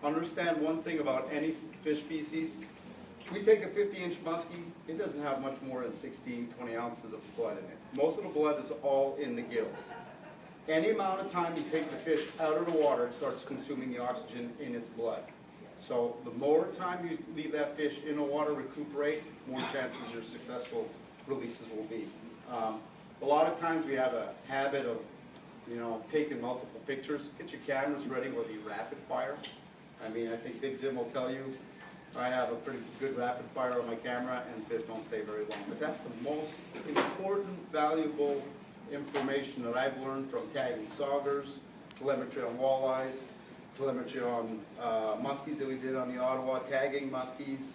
understand one thing about any fish species. If we take a 50-inch muskie, it doesn't have much more than 16, 20 ounces of blood in it. Most of the blood is all in the gills. Any amount of time you take the fish out of the water, it starts consuming the oxygen in its blood. So the more time you leave that fish in the water recuperate, more chances your successful releases will be. A lot of times we have a habit of, taking multiple pictures. Get your cameras ready with the rapid fire. I mean, I think Big Jim will tell you, I have a pretty good rapid fire on my camera and fish don't stay very long. But that's the most important, valuable information that I've learned from tagging saugers, telemetry on walleyes, telemetry on muskies that we did on the Ottawa, tagging muskies.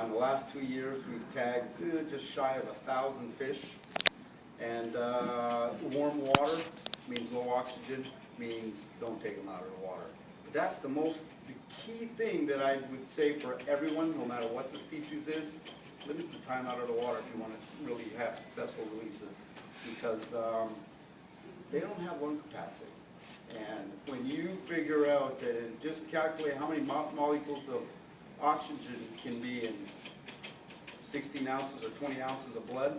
In the last 2 years, we've tagged just shy of 1,000 fish. And warm water means low oxygen, means don't take them out of the water. But that's the key thing that I would say for everyone, no matter what the species is, limit the time out of the water if you want to really have successful releases, because they don't have lung capacity. And when you figure out that it just calculate how many molecules of oxygen can be in 16 ounces or 20 ounces of blood,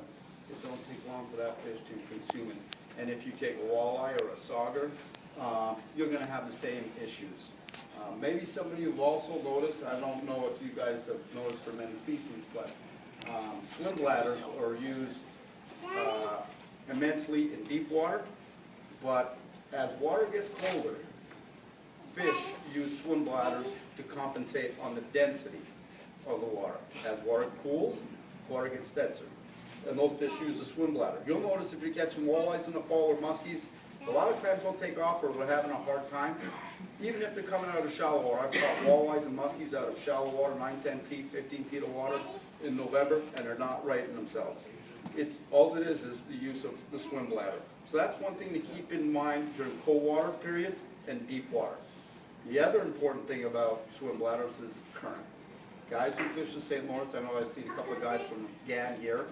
it don't take long for that fish to consume it. And if you take a walleye or a sauger, you're going to have the same issues. Maybe some of you have also noticed, I don't know if you guys have noticed for many species, but swim bladders are used immensely in deep water, but as water gets colder, fish use swim bladders to compensate on the density of the water. As water cools, water gets denser, and those fish use a swim bladder. You'll notice if you're catching walleyes in the fall or muskies, a lot of crabs won't take off or they're having a hard time, even if they're coming out of shallow water. I've caught walleyes and muskies out of shallow water, 9, 10 feet, 15 feet of water in November, and they're not righting themselves. All it is the use of the swim bladder. So that's one thing to keep in mind during cold water periods and deep water. The other important thing about swim bladders is current. Guys who fish the St. Lawrence, I know I've seen a couple of guys from GAN here,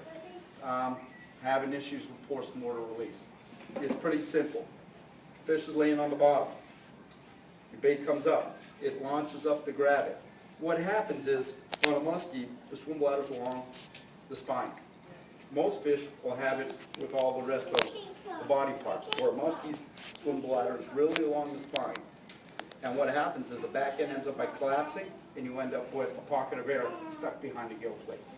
having issues with post-mortem release. It's pretty simple. Fish is laying on the bottom. Your bait comes up. It launches up to grab it. What happens is, on a muskie, the swim bladder's along the spine. Most fish will have it with all the rest of the body parts, where muskies, swim bladder is really along the spine. And what happens is the back end ends up by collapsing, and you end up with a pocket of air stuck behind the gill plates.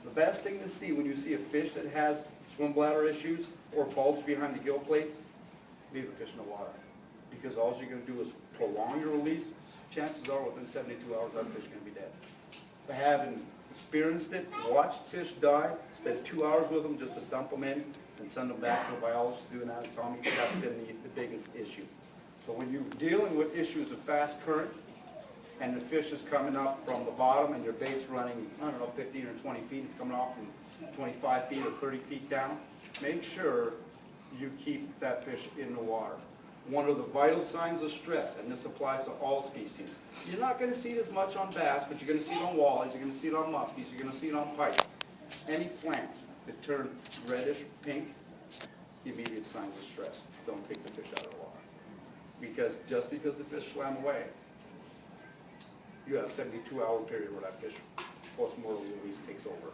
The best thing to see when you see a fish that has swim bladder issues or bulge behind the gill plates, leave the fish in the water. Because all you're going to do is prolong your release. Chances are within 72 hours that fish is going to be dead. I haven't experienced it, watched fish die, spent 2 hours with them just to dump them in and send them back to a biologist to do an anatomy. That's been the biggest issue. So when you're dealing with issues of fast current and the fish is coming up from the bottom and your bait's running, 15 or 20 feet, it's coming off from 25 feet or 30 feet down, make sure you keep that fish in the water. One of the vital signs of stress, and this applies to all species, you're not going to see it as much on bass, but you're going to see it on walleyes, you're going to see it on muskies, you're going to see it on pike. Any flanks that turn reddish, pink, immediate signs of stress. Don't take the fish out of the water. Because just because the fish swam away, you have a 72-hour period where that fish post-mortem release takes over.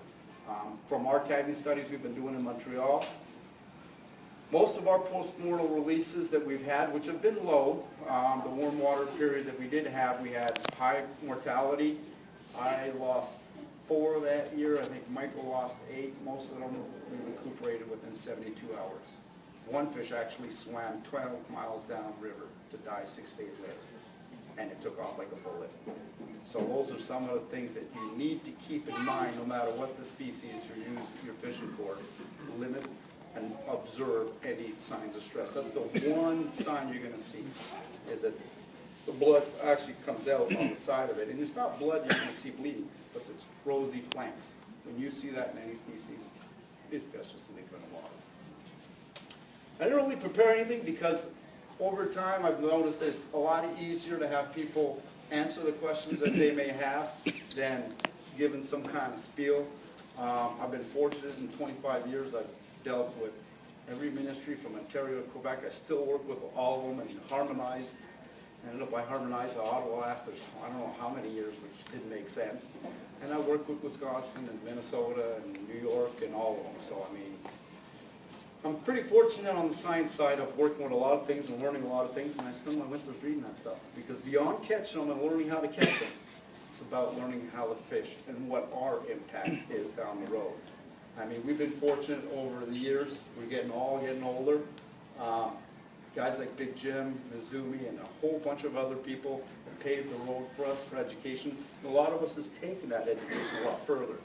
From our tagging studies we've been doing in Montreal, most of our post-mortem releases that we've had, which have been low, the warm water period that we did have, we had high mortality. I lost 4 that year. I think Michael lost 8. Most of them we recuperated within 72 hours. One fish actually swam 12 miles downriver to die 6 days later, and it took off like a bullet. So those are some of the things that you need to keep in mind no matter what the species you're fishing for. Limit and observe any signs of stress. That's the one sign you're going to see, is that the blood actually comes out on the side of it. And it's not blood you're going to see bleeding, but it's rosy flanks. When you see that in any species, it's best just to leave it in the water. I didn't really prepare anything because over time I've noticed that it's a lot easier to have people answer the questions that they may have than given some kind of spiel. I've been fortunate in 25 years I've dealt with every ministry from Ontario to Quebec. I still work with all of them and harmonized Ended up I harmonized Ottawa after I don't know how many years, which didn't make sense. And I worked with Wisconsin and Minnesota and New York and all of them. So I mean, I'm pretty fortunate on the science side of working with a lot of things and learning a lot of things, and I spend my winters reading that stuff. Because beyond catching them and learning how to catch them, it's about learning how to fish and what our impact is down the road. I mean, we've been fortunate over the years. We're getting older. Guys like Big Jim, Mizumi, and a whole bunch of other people have paved the road for us for education. And a lot of us has taken that education a lot further.